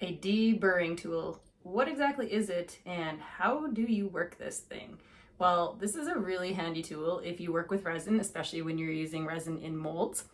A deburring tool. What exactly is it and how do you work this thing? Well, this is a really handy tool if you work with resin, especially when you're using resin in molds.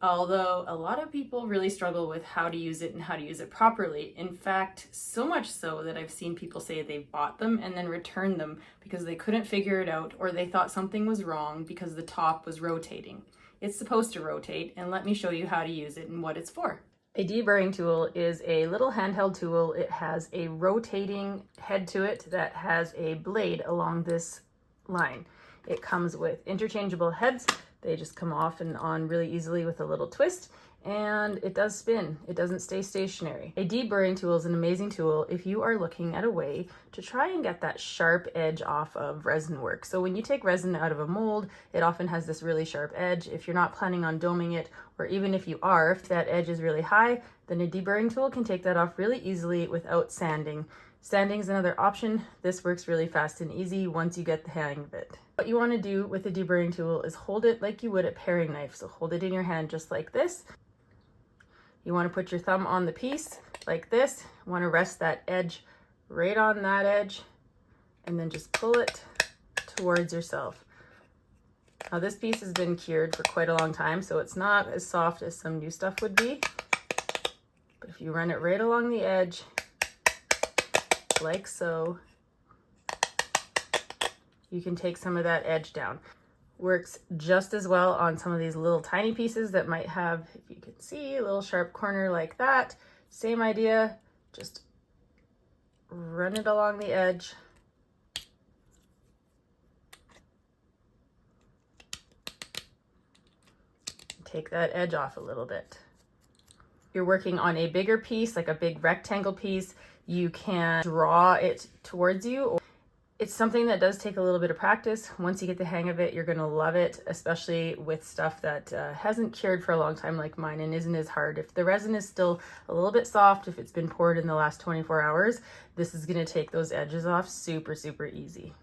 Although a lot of people really struggle with how to use it and how to use it properly. In fact, so much so that I've seen people say they bought them and then returned them because they couldn't figure it out or they thought something was wrong because the top was rotating. It's supposed to rotate, and let me show you how to use it and what it's for. A deburring tool is a little handheld tool. It has a rotating head to it that has a blade along this line. It comes with interchangeable heads. They just come off and on really easily with a little twist, and it does spin. It doesn't stay stationary. A deburring tool is an amazing tool if you are looking at a way to try and get that sharp edge off of resin work. So when you take resin out of a mold, it often has this really sharp edge. If you're not planning on doming it, or even if you are, if that edge is really high, then a deburring tool can take that off really easily without sanding. Sanding is another option. This works really fast and easy once you get the hang of it. What you want to do with a deburring tool is hold it like you would a paring knife. So hold it in your hand just like this. You want to put your thumb on the piece like this. You want to rest that edge right on that edge and then just pull it towards yourself. Now this piece has been cured for quite a long time, so it's not as soft as some new stuff would be. But if you run it right along the edge, like so, you can take some of that edge down. Works just as well on some of these little tiny pieces that might have, if you can see, a little sharp corner like that. Same idea, just run it along the edge. Take that edge off a little bit. If you're working on a bigger piece, like a big rectangle piece, you can draw it towards you. It's something that does take a little bit of practice. Once you get the hang of it, you're gonna love it, especially with stuff that hasn't cured for a long time like mine and isn't as hard. If the resin is still a little bit soft, if it's been poured in the last 24 hours, this is gonna take those edges off super, super easy.